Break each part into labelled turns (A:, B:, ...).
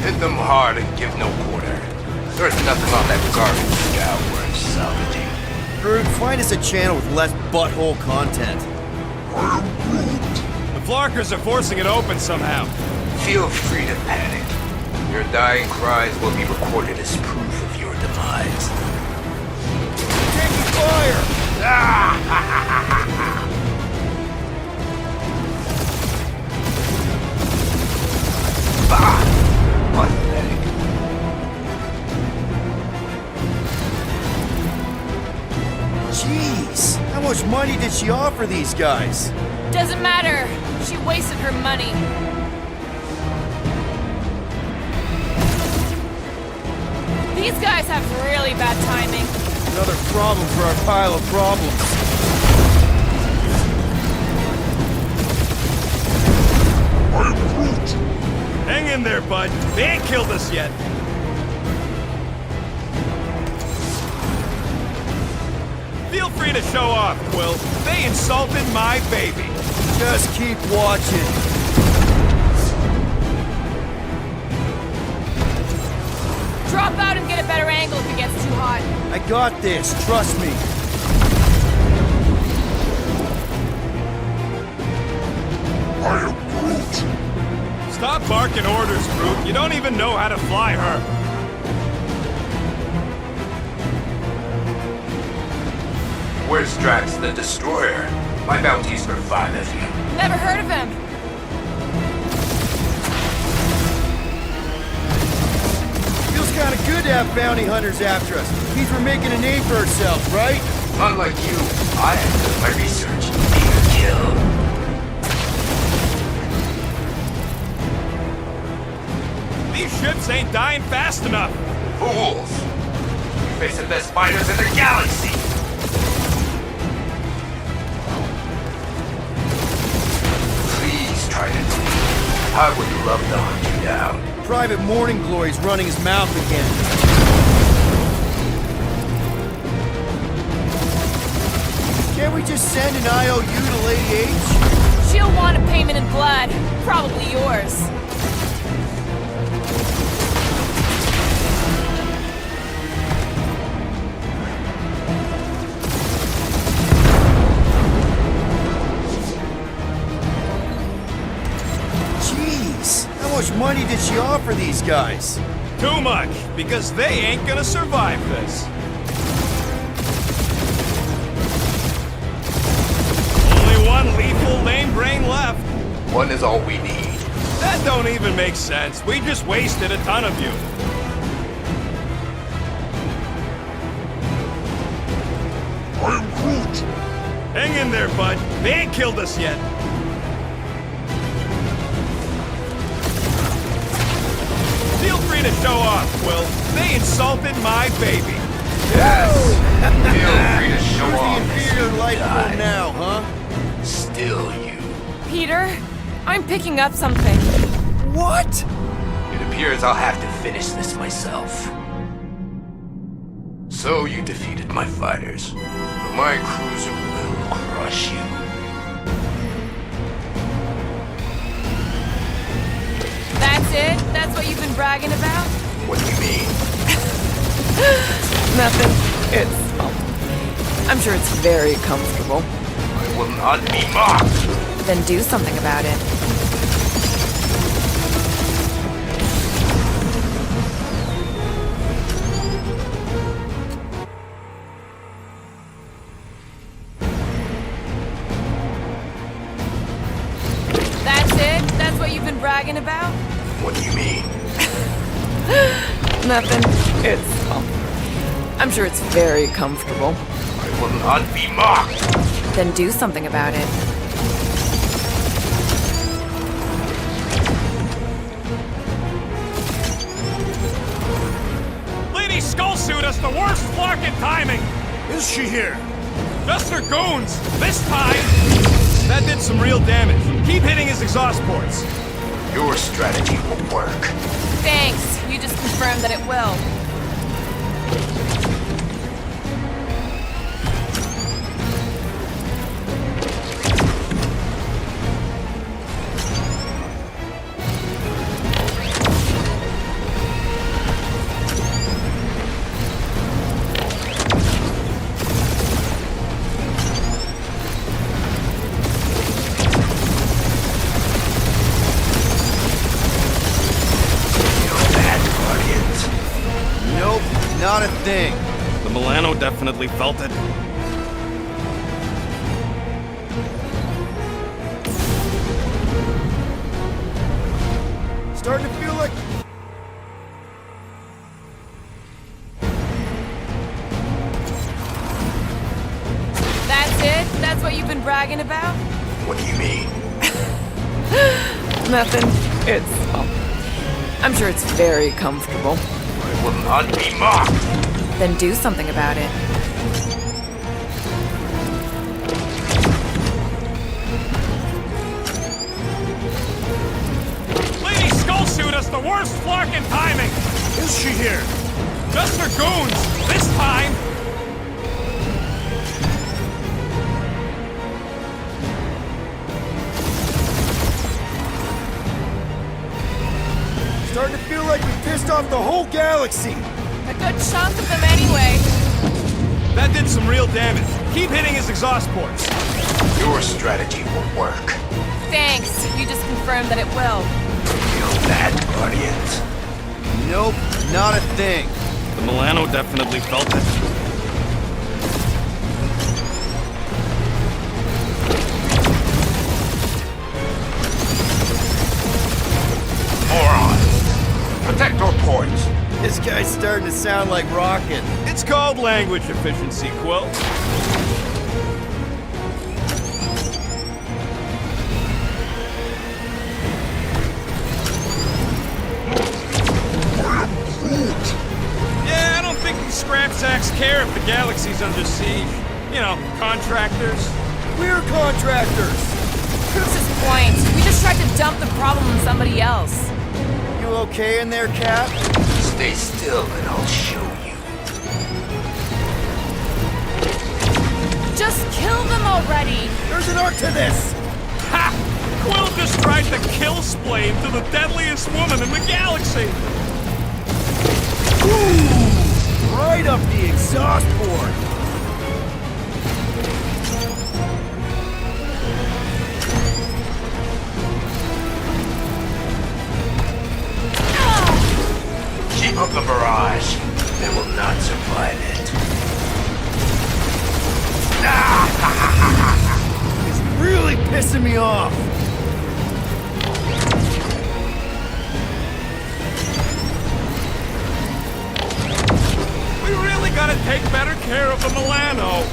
A: Hit them hard and give no quarter. There's nothing on that garbage scout worth salvaging.
B: Groot, find us a channel with less butthole content.
C: The Flarkers are forcing it open somehow.
A: Feel free to panic. Your dying cries will be recorded as proof of your demise.
B: Taking fire!
A: Bah! Pathetic.
B: Jeez, how much money did she offer these guys?
D: Doesn't matter. She wasted her money. These guys have really bad timing.
B: Another problem for our pile of problems.
C: Hang in there, bud. They ain't killed us yet. Feel free to show off, Quill. They insulted my baby.
B: Just keep watching.
D: Drop out and get a better angle if it gets too hot.
B: I got this, trust me.
C: Stop barking orders, Groot. You don't even know how to fly her.
A: Where's Drax the Destroyer? My bounty's for 5 of you.
D: Never heard of him.
B: Feels kind of good to have bounty hunters after us. Means we're making a name for ourselves, right?
A: Unlike you, I have done my research. Peter Kill.
C: These ships ain't dying fast enough.
A: Fools! You face the best fighters in the galaxy! Please, Trident. I would love to hunt you down.
B: Private Morning Glory's running his mouth again. Can't we just send an IOU to Lady H?
D: She'll want a payment in blood. Probably yours.
B: Jeez, how much money did she offer these guys?
C: Too much, because they ain't gonna survive this. Only one lethal lame brain left.
A: One is all we need.
C: That don't even make sense. We just wasted a ton of you.
E: I am Groot.
C: Hang in there, bud. They ain't killed us yet. Feel free to show off, Quill. They insulted my baby.
A: Yes! Feel free to show
B: Who's
A: off.
B: the inferior life
A: Die.
B: form now, huh?
A: Still you.
D: Peter, I'm picking up something.
B: What?
A: It appears I'll have to finish this myself. So you defeated my fighters, but my cruiser will crush you.
D: That's it? That's what you've been bragging about?
A: What do you mean?
F: Nothing. I'm sure it's very comfortable.
A: I will not be mocked!
F: Then do something about it.
D: That's it? That's what you've been bragging about?
A: What do you mean?
F: Nothing. I'm sure it's very comfortable.
A: I will not be mocked!
F: Then do something about it.
C: Lady Skullsuit has the worst flarkin' timing.
B: Is she here?
C: Just her goons. This time, that did some real damage. Keep hitting his exhaust ports.
A: Your strategy will work.
D: Thanks. You just confirmed that it will.
B: not a thing.
C: The Milano definitely felt it.
B: Starting to feel like...
D: That's it? That's what you've been bragging about?
A: What do you mean?
F: Nothing. It's. I'm sure it's very comfortable.
A: I will not be mocked.
F: Then do something about it.
C: Lady Skullsuit has the worst flarkin' timing!
B: Is she here?
C: Just her goons! This time!
B: Starting to feel like we pissed off the whole galaxy.
D: A good chunk of them anyway.
C: That did some real damage. Keep hitting his exhaust ports.
A: Your strategy will work.
D: Thanks. You just confirmed that it will.
A: Feel that, Guardians?
B: Nope, not a thing.
C: The Milano definitely felt it.
A: Moron! Protect our ports!
B: This guy's starting to sound like Rocket.
C: It's called language efficiency, Quill. Yeah, I don't think these scrap sacks care if the galaxy's under siege. You know, contractors.
B: We're contractors.
D: Proves his point. We just tried to dump the problem on somebody else.
B: You okay in there, Cap?
A: Stay still and I'll show you.
D: Just kill them already.
B: There's an art to this.
C: Ha! Quill just tried to kill Splane to the deadliest woman in the galaxy!
B: Ooh, right up the exhaust port.
A: Keep up the barrage. They will not survive it.
B: It's really pissing me off.
C: We really gotta take better care of the Milano.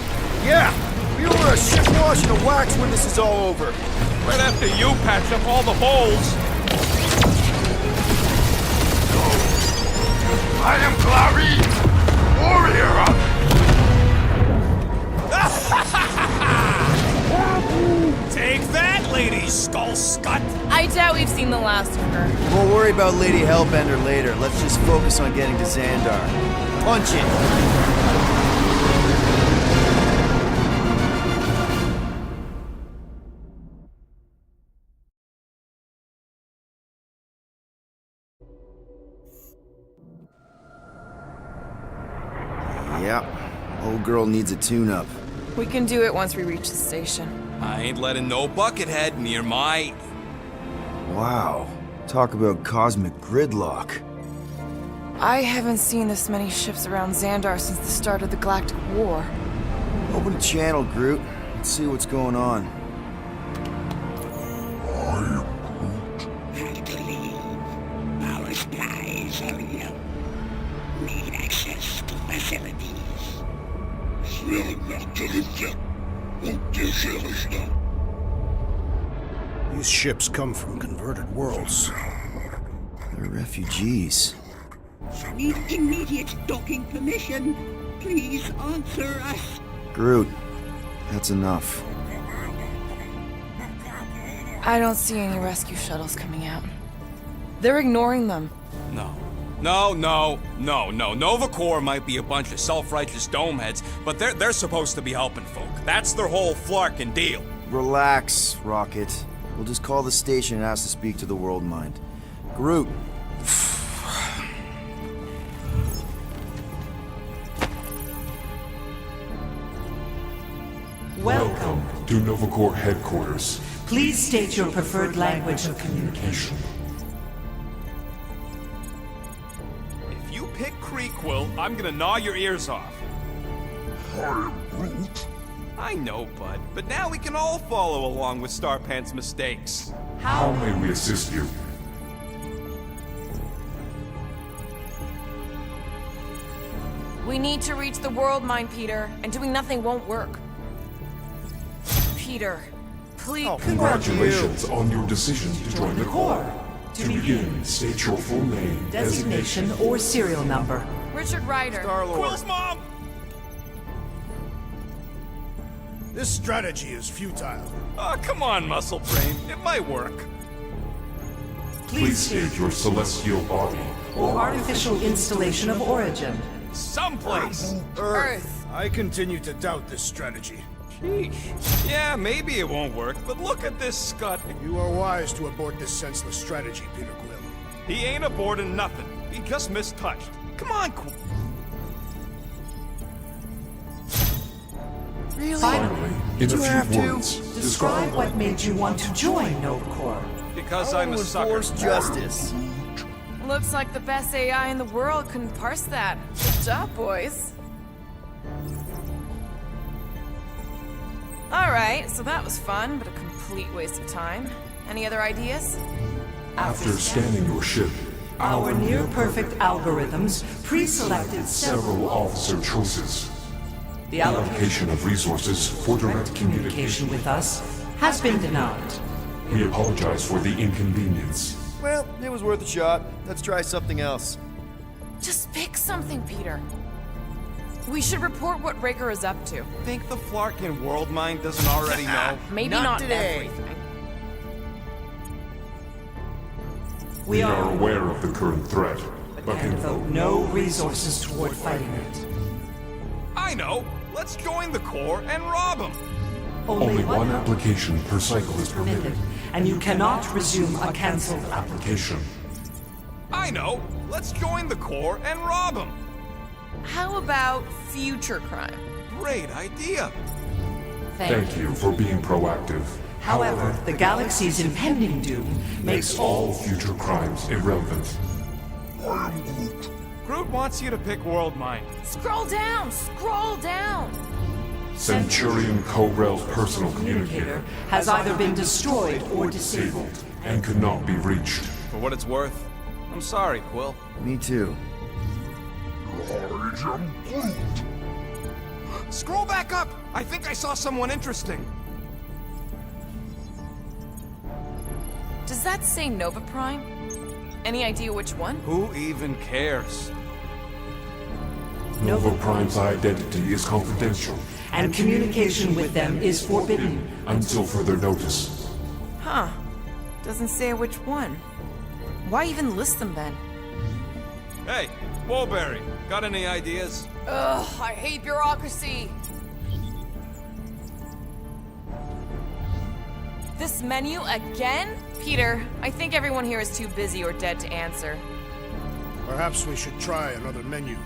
B: Yeah, we order a ship wash and a wax when this is all over.
C: Right after you patch up all the holes.
A: I am Clary, warrior.
C: Take that, Lady Skull Scut!
D: I doubt we've seen the last of her.
B: We'll worry about Lady Hellbender later. Let's just focus on getting to Xandar. Punch it. Yep. Old girl needs a tune-up.
F: We can do it once we reach the station.
C: I ain't letting no buckethead near my...
B: Wow. Talk about cosmic gridlock.
F: I haven't seen this many ships around Xandar since the start of the Galactic War.
B: Open the channel, Groot. Let's see what's going on.
E: Have to leave. Our skies are young. Need access to facilities.
G: These ships come from converted worlds.
B: They're refugees.
E: Need immediate docking permission. Please answer us.
B: Groot, that's enough.
F: I don't see any rescue shuttles coming out. They're ignoring them.
C: No. Nova Corps might be a bunch of self-righteous domeheads, but they're supposed to be helping folk. That's their whole flarkin' deal.
B: Relax, Rocket. We'll just call the station and ask to speak to the World Mind. Groot.
H: Welcome to Nova Corps headquarters.
I: Please state your preferred language of communication.
C: If you pick Kree, Quill, I'm gonna gnaw your ears off. I know, bud, but now we can all follow along with Starpant's mistakes.
H: How may we assist you?
D: We need to reach the world mine, Peter, and doing nothing won't work. Peter, please.
H: Congratulations on your decision to join the Corps. To begin, state your full name,
I: Designation or serial number.
D: Richard Ryder.
C: Quill's mom!
G: This strategy is futile.
C: Oh, come on, Muscle Brain. It might work.
H: Please state your celestial body.
I: Or artificial installation of origin.
C: Someplace.
D: Earth.
G: I continue to doubt this strategy.
C: Sheesh. Yeah, maybe it won't work, but look at this scut.
G: You are wise to abort this senseless strategy, Peter Quill.
C: He ain't aborting nothing. He just mistouched. Come on, Quill.
D: Really?
H: Finally, in a
B: have
H: few
B: to?
H: words,
I: Describe what made you want to join Nova Corps.
C: Because
B: I
C: I'm a
B: want to
C: sucker.
B: enforce justice.
D: Looks like the best AI in the world couldn't parse that. Good job, boys. Alright, so that was fun, but a complete waste of time. Any other ideas?
H: after scanning your ship,
I: Our near-perfect algorithms pre-selected
H: several officer choices.
I: The
H: Allocation of resources for direct
I: communication with us has been denied.
H: We apologize for the inconvenience.
B: Well, it was worth a shot. Let's try something else.
D: Just pick something, Peter. We should report what Raker is up to.
C: Think the Flarkin world mind doesn't already know?
D: Maybe
B: Not
D: not
B: today.
D: everything.
H: We are aware of the current threat, but
I: And
H: can
I: devote no resources toward fighting it.
C: I know! Let's join the Corps and rob them!
H: only one application per cycle is permitted.
I: And you cannot resume a cancelled application.
C: I know! Let's join the Corps and rob them!
D: How about future crime?
C: Great idea!
H: Thank you for being proactive.
I: However, the galaxy's impending doom
H: Makes all future crimes irrelevant.
C: Groot wants you to pick world mind.
D: Scroll down! Scroll down!
H: Centurion Ko-Rel's personal communicator
I: has either been destroyed or disabled.
H: disabled and could not be reached.
C: For what it's worth, I'm sorry, Quill.
B: Me too.
C: Scroll back up! I think I saw someone interesting.
D: Does that say Nova Prime? Any idea which one?
C: Who even cares?
H: Nova Prime's identity is confidential
I: And communication with them is forbidden.
H: until further notice.
D: Huh. Doesn't say which one. Why even list them then?
C: Hey, Mulberry, got any ideas?
D: Ugh, I hate bureaucracy! This menu again? Peter, I think everyone here is too busy or dead to answer.
G: Perhaps we should try another menu.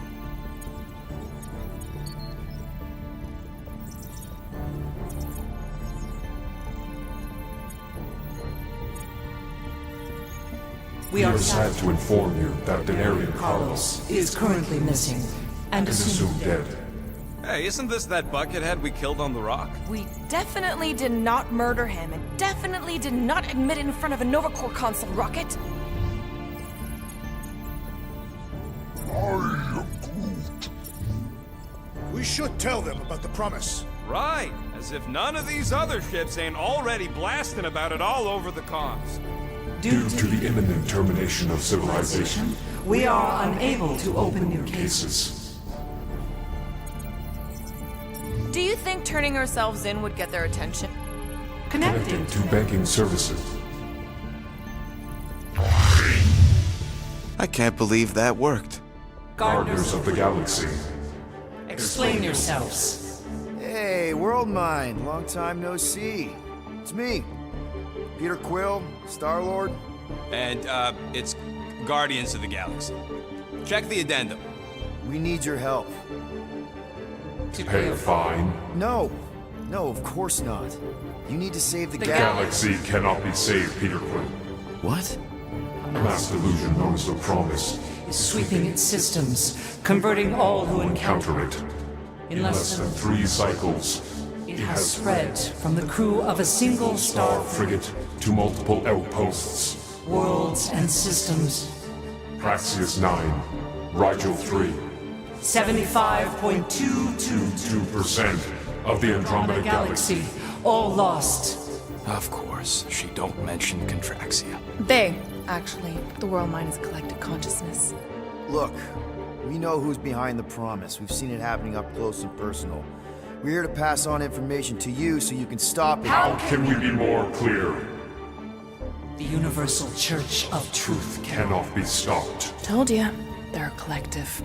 H: We are sad to inform you that Denarian
I: Carlos
H: Carlos
I: is currently missing and
H: is
I: assumed
H: assumed dead.
C: Hey, isn't this that buckethead we killed on the rock?
D: We definitely did not murder him and definitely did not admit it in front of a Nova Corps console, Rocket.
G: We should tell them about the promise.
C: Right, as if none of these other ships ain't already blasting about it all over the comms.
H: Due to the imminent termination of civilization,
I: we are unable to open new cases.
H: cases.
D: Do you think turning ourselves in would get their attention?
I: Connected
H: Connected to banking services.
J: I can't believe that worked.
H: Gardeners of the Galaxy.
I: Explain yourselves.
B: Hey, World Mind. Long time no see. It's me. Peter Quill, Star-Lord.
C: And, it's Guardians of the Galaxy. Check the addendum.
B: We need your help.
H: Pay a fine.
B: No. No, of course not. You need to save the
H: Galaxy cannot be saved, Peter Quill.
J: What?
H: A mass delusion known as the Promise
I: is sweeping its systems, converting all who encounter
H: counter it. In less than 3 cycles,
I: it has spread from the crew of a single star
H: frigate to multiple outposts.
I: worlds and systems.
H: Praxius 9, Rigel 3,
I: 75.222%
H: 2% of the Andromeda Galaxy.
I: all lost.
K: Of course, she don't mention Contraxia.
F: They, actually. The world mind is a collective consciousness.
B: Look, we know who's behind the Promise. We've seen it happening up close and personal. We're here to pass on information to you so you can stop it.
H: How can we be more clear?
I: The Universal Church of Truth
H: Cannot be stopped.
F: Told ya. They're a collective.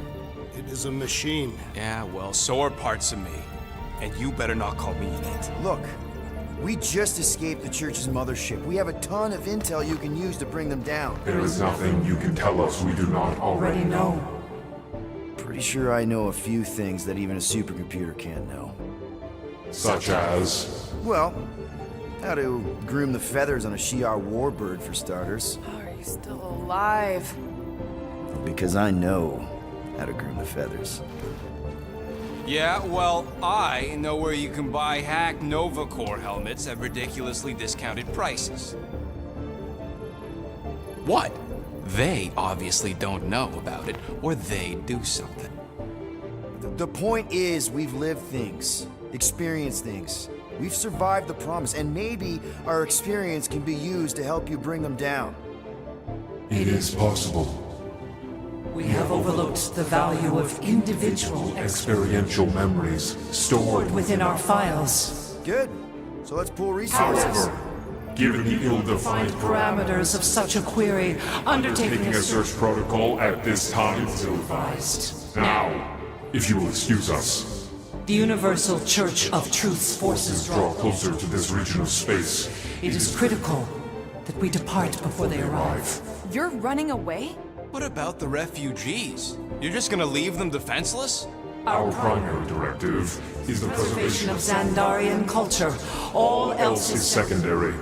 G: It is a machine.
K: Yeah, well, so are parts of me. And you better not call me an it.
B: Look, we just escaped the Church's mothership. We have a ton of intel you can use to bring them down.
H: There is nothing you can tell us we do not already know.
B: Pretty sure I know a few things that even a supercomputer can't know.
H: Such as...
B: Well, how to groom the feathers on a Shi'ar warbird, for starters.
F: How are you still alive?
B: Because I know how to groom the feathers.
C: Yeah, well, I know where you can buy hack Nova Corps helmets at ridiculously discounted prices.
K: What? They obviously don't know about it, or they do something.
B: The point is, we've lived things, experienced things. We've survived the Promise, and maybe our experience can be used to help you bring them down.
H: It is possible.
I: We have overlooked the value of individual
H: Experiential memories stored
I: within our files.
B: Good. So let's pool resources.
H: However, given the ill-defined
I: Parameters of such a query, undertaking
H: taking a search protocol at this time is ill-advised. Now, if you will excuse us,
I: The Universal Church of Truth's forces
H: draw closer to this region of space.
I: It is critical that we depart before they arrive.
D: You're running away?
K: What about the refugees? You're just gonna leave them defenseless?
H: Our primary directive is the
I: Preservation
H: preservation
I: of
H: of
I: Xandarian culture. All else
H: is
I: is
H: secondary.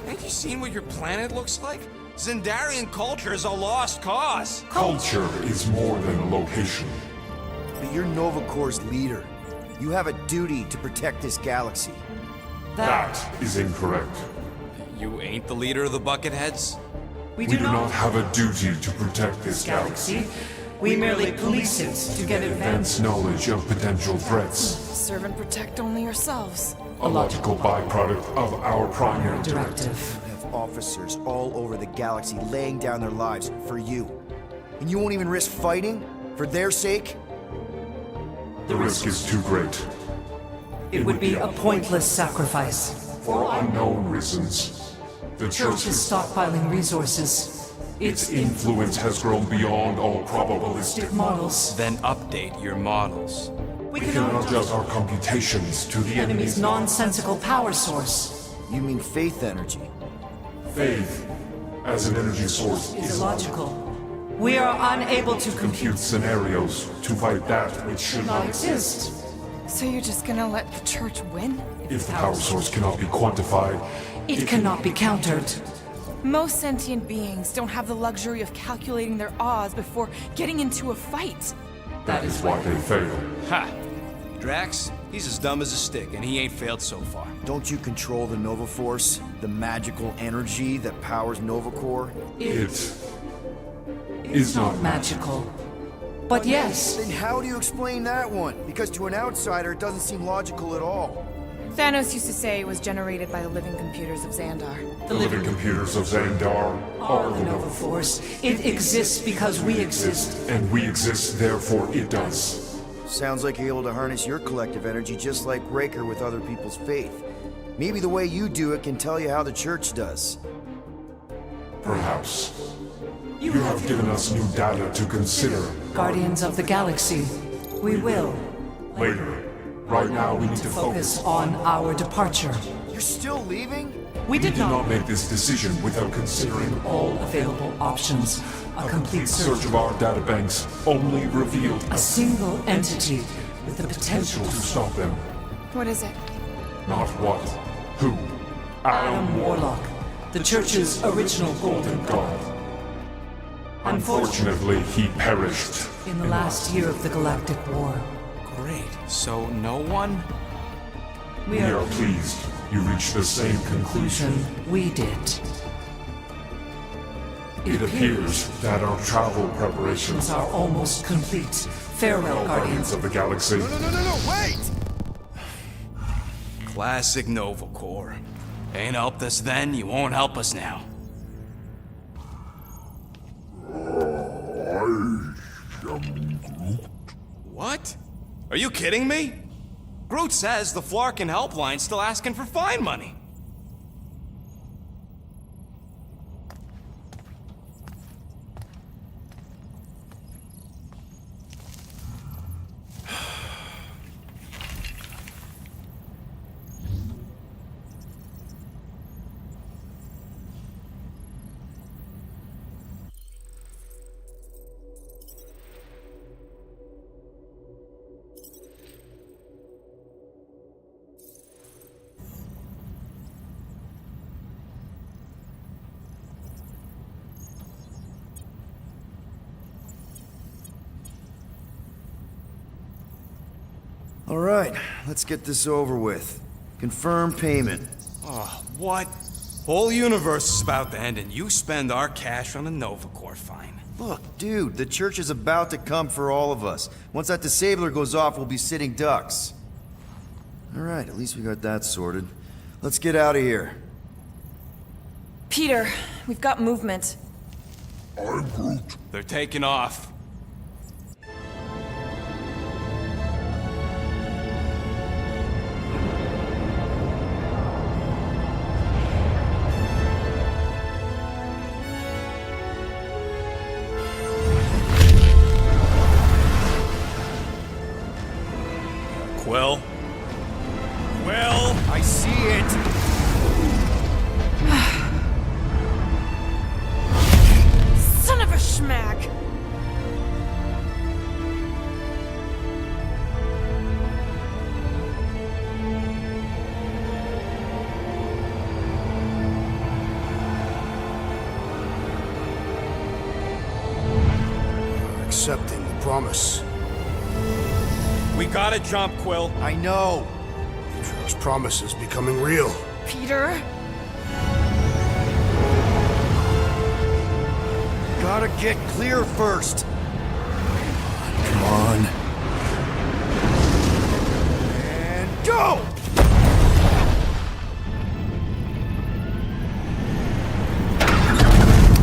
C: Ain't you seen what your planet looks like? Zendarian culture is a lost cause.
H: Culture is more than a location.
B: But you're Nova Corps' leader. You have a duty to protect this galaxy.
H: That is incorrect.
C: You ain't the leader of the Bucketheads?
I: We
H: We do not have a duty to protect this galaxy.
I: galaxy. We merely police it to get advanced.
H: Advance knowledge of potential threats.
F: Serve and protect only yourselves.
H: A logical byproduct of our primary
I: Directive.
B: You have officers all over the galaxy laying down their lives for you. And you won't even risk fighting? For their sake?
H: The risk is too great.
I: It would be a pointless sacrifice.
H: For unknown reasons. The
I: Church is stockpiling resources.
H: Its influence has grown beyond all probabilistic.
I: Models.
K: Then update your models.
I: We
H: We
I: can
H: cannot
I: adjust
H: adjust our computations to the
I: enemy's
H: enemy's
I: nonsensical power source.
B: You mean faith energy?
H: faith as an energy source
I: Is
H: is
I: illogical. We are unable to compute
H: compute scenarios to fight that which should
I: not
H: not
I: exist.
F: So you're just gonna let the church win?
H: If the power source cannot be quantified,
I: It cannot be countered.
D: Most sentient beings don't have the luxury of calculating their odds before getting into a fight.
H: that is why they fail.
C: Ha! Drax, he's as dumb as a stick, and he ain't failed so far.
B: Don't you control the Nova Force? The magical energy that powers Nova Corps?
H: It is not
I: Magical. But yes,
B: Then how do you explain that one? Because to an outsider, it doesn't seem logical at all.
D: Thanos used to say it was generated by the living computers of Xandar.
H: the living computers of Xandar
I: are the Nova Force. It exists because we exist.
H: and we exist, therefore it does.
B: Sounds like you're able to harness your collective energy just like Raker with other people's faith. Maybe the way you do it can tell you how the Church does.
H: Perhaps. You have given us new data to consider.
I: Guardians of the Galaxy. We will
H: Later. Right now we need to
I: focus
H: focus.
I: on our departure.
B: You're still leaving?
I: We
H: We
I: did
H: did not
I: not
H: make this decision without considering
I: all available options. A complete
H: search
I: search
H: of our databanks only revealed
I: a single entity with the potential
H: to stop them.
F: What is it?
H: Not what, who.
I: Adam Warlock, the Church's original Golden God.
H: Unfortunately, he perished.
I: In the last year of the Galactic War.
K: Great. So no one?
H: We are pleased you reached the same conclusion.
I: We did.
H: It appears that our travel preparations
I: Are almost complete. Farewell, Guardians.
H: of the Galaxy.
B: No, wait!
K: Classic Nova Corps. Ain't helped us then, you won't help us now. What? Are you kidding me? Groot says the Flarkin helpline's still asking for fine money.
B: All right, let's get this over with. Confirm payment.
K: Oh, what? Whole universe is about to end and you spend our cash on a Nova Corps fine.
B: Look, dude, the church is about to come for all of us. Once that disabler goes off, we'll be sitting ducks. All right, at least we got that sorted. Let's get out of here.
F: Peter, we've got movement.
K: They're taking off. Quill? Quill?
B: I see it!
F: Son of a schmack!
G: Accepting the promise.
C: We gotta jump, Quill.
B: I know!
G: Atrio's promise is becoming real.
F: Peter?
B: Gotta get clear first!
G: Come on.
B: And go!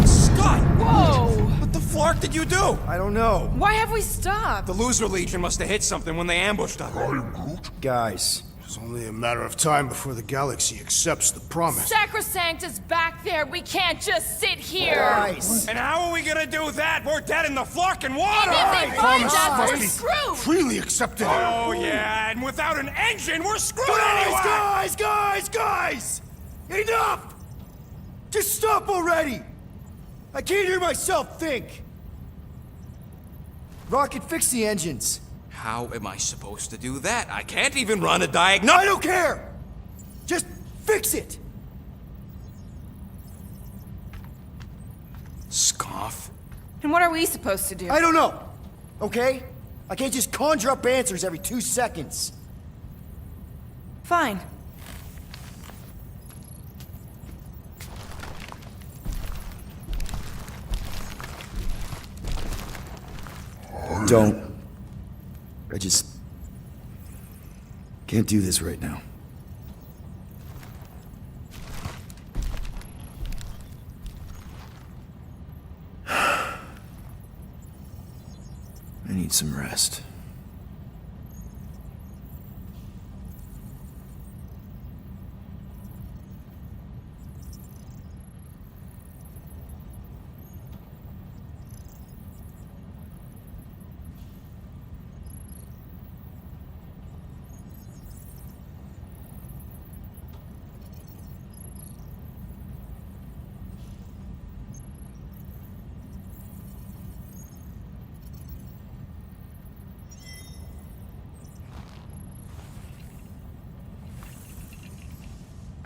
K: Scott!
F: Whoa!
K: What the flark did you do?
B: I don't know.
F: Why have we stopped?
K: The Loser Legion must have hit something when they ambushed us.
B: Guys,
G: It's only a matter of time before the galaxy accepts the promise.
D: Sacrosanct is back there. We can't just sit here.
B: guys!
C: And how are we gonna do that? We're dead in the Flarkin water!
D: And if they find
G: Promise
D: us,
G: must
D: we're
G: be
D: screwed.
G: freely accepted.
C: Oh yeah, and without an engine, we're screwed anyway!
B: Guys! Enough! Just stop already! I can't hear myself think! Rocket, fix the engines.
K: How am I supposed to do that? I can't even run a diagnostic.
B: I don't care! Just fix it!
K: Scoff.
F: And what are we supposed to do?
B: I don't know, okay? I can't just conjure up answers every 2 seconds.
F: Fine.
B: Don't. I just can't do this right now. I need some rest.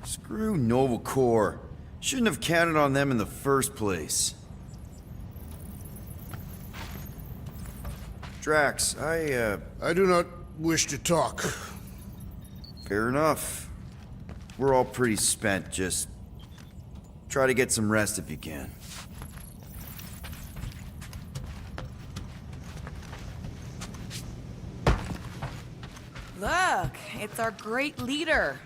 B: Screw Nova Corps. Shouldn't have counted on them in the first place. Drax,
G: I do not wish to talk.
B: Fair enough. We're all pretty spent, just try to get some rest if you can.
D: Look, it's our great leader.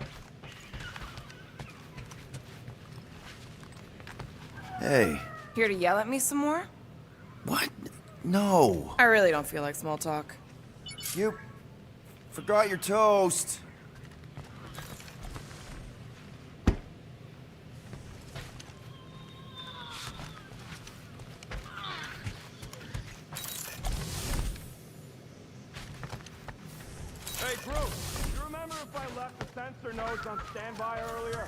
B: Hey.
D: Here to yell at me some more?
B: What? No.
D: I really don't feel like small talk.
B: You forgot your toast.
C: Hey, Groot, you remember if I left the sensor nodes on standby earlier?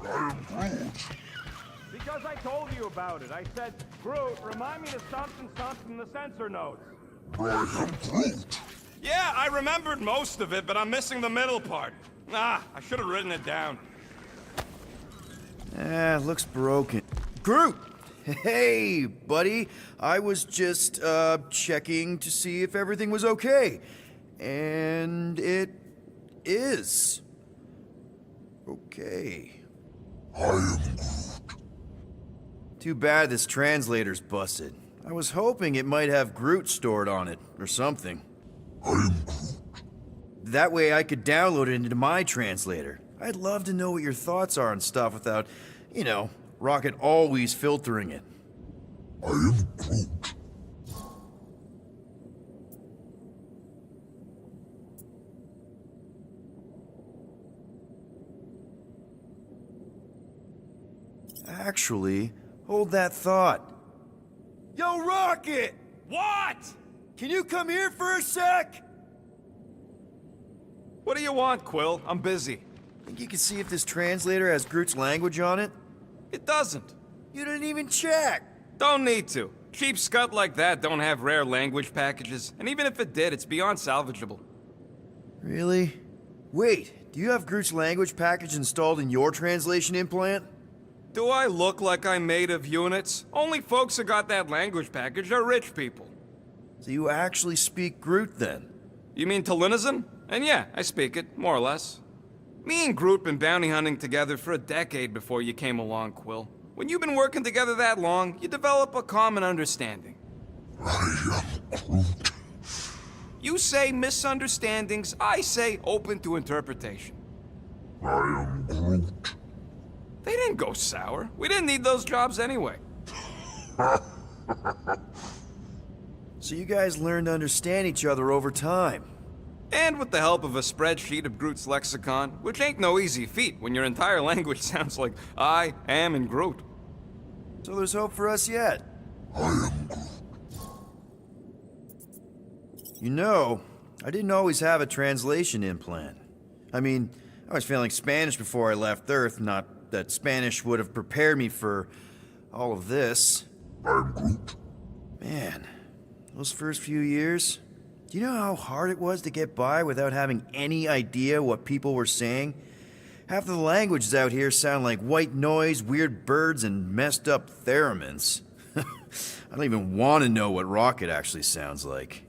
H: I am Groot.
C: Because I told you about it. I said, Groot, remind me to something in the sensor nodes.
H: I am Groot.
C: Yeah, I remembered most of it, but I'm missing the middle part. Ah, I should have written it down.
B: Looks broken. Groot! Hey, buddy. I was just, checking to see if everything was okay. And it is. Okay.
H: I am Groot.
B: Too bad this translator's busted. I was hoping it might have Groot stored on it, or something.
H: I am Groot.
B: That way I could download it into my translator. I'd love to know what your thoughts are on stuff without, you know, Rocket always filtering it.
H: I am Groot.
B: Actually, hold that thought. Yo, Rocket!
C: What?
B: Can you come here for a sec?
C: What do you want, Quill? I'm busy.
B: Think you can see if this translator has Groot's language on it?
C: It doesn't.
B: You didn't even check!
C: Don't need to. Cheap scut like that don't have rare language packages, and even if it did, it's beyond salvageable.
B: Really? Wait, do you have Groot's language package installed in your translation implant?
C: Do I look like I'm made of units? Only folks who got that language package are rich people.
B: So you actually speak Groot then?
C: You mean Talinisan? And yeah, I speak it, more or less. Me and Groot been bounty hunting together for a decade before you came along, Quill. When you've been working together that long, you develop a common understanding.
H: I am Groot.
C: You say misunderstandings, I say open to interpretation.
H: I am Groot.
C: They didn't go sour. We didn't need those jobs anyway.
B: So you guys learned to understand each other over time.
C: And with the help of a spreadsheet of Groot's lexicon, which ain't no easy feat when your entire language sounds like I am in Groot.
B: So there's hope for us yet.
H: I am Groot.
B: You know, I didn't always have a translation implant. I mean, I was failing Spanish before I left Earth, not that Spanish would have prepared me for all of this.
H: I'm Groot.
B: Man, those first few years, do you know how hard it was to get by without having any idea what people were saying? Half the languages out here sound like white noise, weird birds, and messed up theremins. I don't even want to know what Rocket actually sounds like.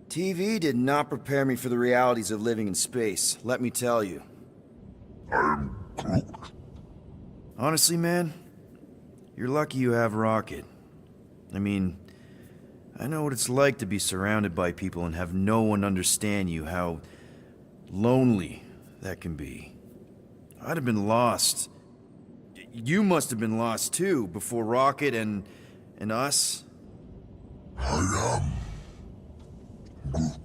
B: TV did not prepare me for the realities of living in space, let me tell you.
H: I am Groot.
B: Honestly, man, you're lucky you have Rocket. I mean, I know what it's like to be surrounded by people and have no one understand you, how lonely that can be. I'd have been lost. You must have been lost too, before Rocket and us.
H: I am Groot.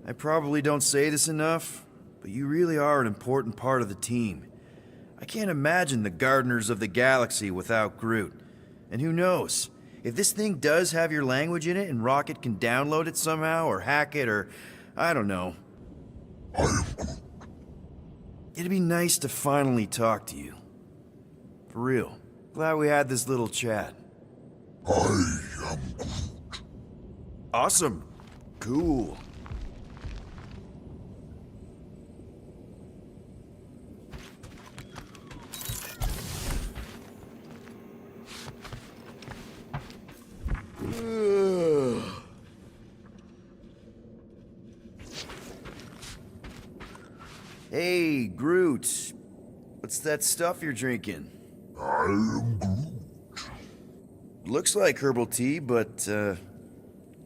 B: I probably don't say this enough, but you really are an important part of the team. I can't imagine the Gardeners of the Galaxy without Groot. And who knows, if this thing does have your language in it and Rocket can download it somehow or hack it or, I don't know.
H: I am Groot.
B: It'd be nice to finally talk to you. For real. Glad we had this little chat.
H: I am Groot.
B: Awesome. Cool. Hey, Groot. What's that stuff you're drinking?
H: I am Groot.
B: Looks like herbal tea, but,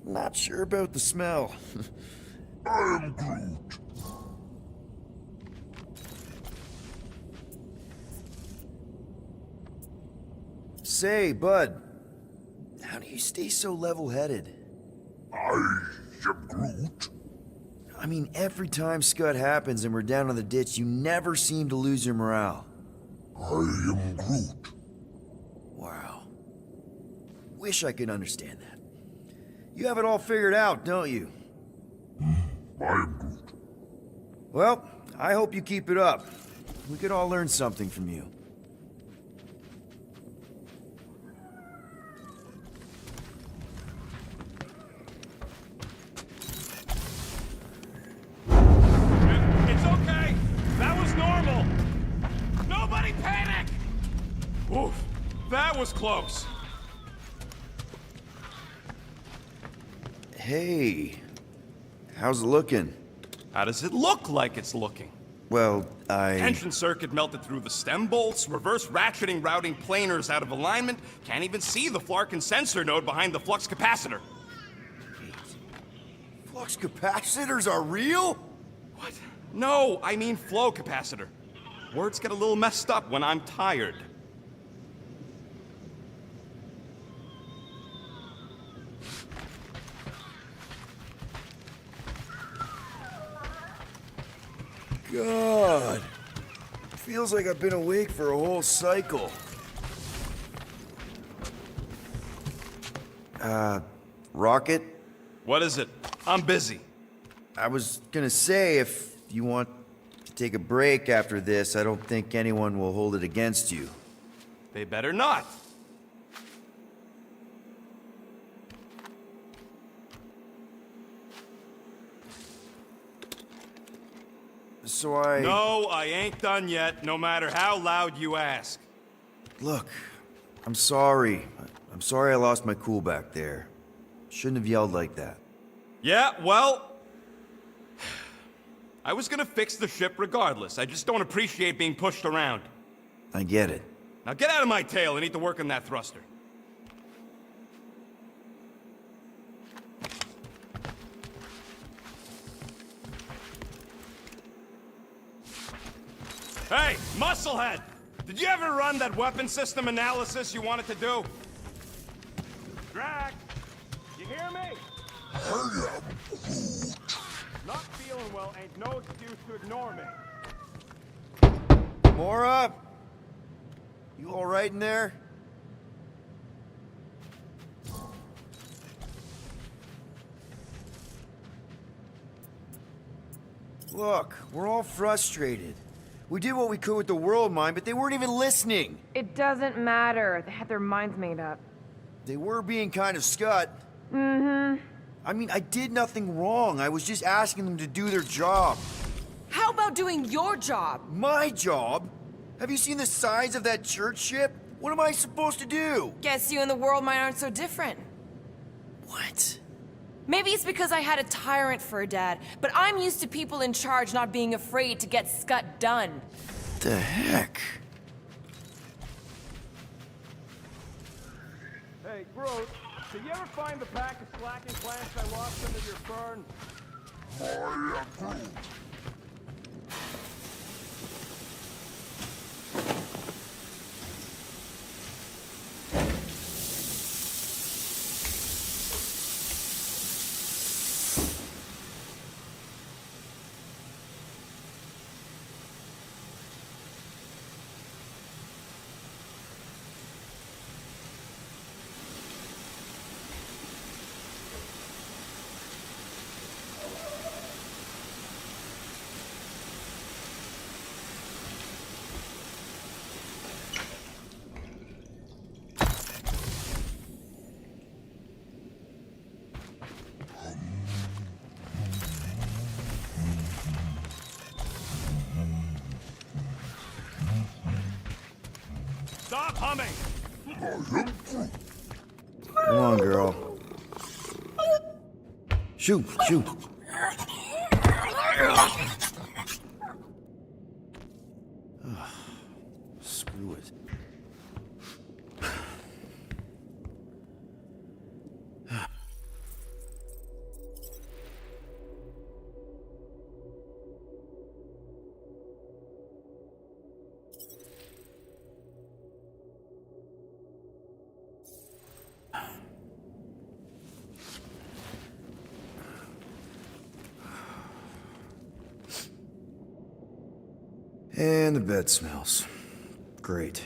B: not sure about the smell.
H: I am Groot.
B: Say, bud, how do you stay so level-headed?
H: I am Groot.
B: I mean, every time Scud happens and we're down in the ditch, you never seem to lose your morale.
H: I am Groot.
B: Wow. Wish I could understand that. You have it all figured out, don't you?
H: I am Groot.
B: Well, I hope you keep it up. We could all learn something from you.
K: It's okay. That was normal. Nobody panic! Oof, that was close.
B: Hey, how's it looking?
K: How does it look like it's looking?
B: Well,
K: Tension circuit melted through the stem bolts, reverse ratcheting routing planers out of alignment, can't even see the Flarkin sensor node behind the flux capacitor.
B: Flux capacitors are real?
K: What? No, I mean flow capacitor. Words get a little messed up when I'm tired.
B: God. Feels like I've been awake for a whole cycle. Rocket?
K: What is it? I'm busy.
B: I was gonna say, if you want to take a break after this, I don't think anyone will hold it against you.
K: They better not.
B: So
K: No, I ain't done yet, no matter how loud you ask.
B: Look, I'm sorry. I'm sorry I lost my cool back there. Shouldn't have yelled like that.
K: Yeah, well... I was gonna fix the ship regardless. I just don't appreciate being pushed around.
B: I get it.
K: Now get out of my tail. I need to work on that thruster. Hey, Musclehead! Did you ever run that weapon system analysis you wanted to do? Drac! You hear me?
H: I am Groot.
K: Not feeling well ain't no excuse to ignore me.
B: Mora? You alright in there? Look, we're all frustrated. We did what we could with the world mine, but they weren't even listening.
F: It doesn't matter. They had their minds made up.
B: They were being kind of scut.
F: Mm-hmm.
B: I mean, I did nothing wrong. I was just asking them to do their job.
D: How about doing your job?
B: My job? Have you seen the size of that church ship? What am I supposed to do?
D: Guess you and the world mine aren't so different.
B: What?
D: Maybe it's because I had a tyrant for a dad, but I'm used to people in charge not being afraid to get scut done.
B: The heck?
K: Hey, Groot, did you ever find the pack of slacking plants I lost under your fern?
H: I am Groot.
K: Stop humming!
H: I am Groot.
B: Come on, girl. Shoot, shoot. Lewis. And the bed smells. Great.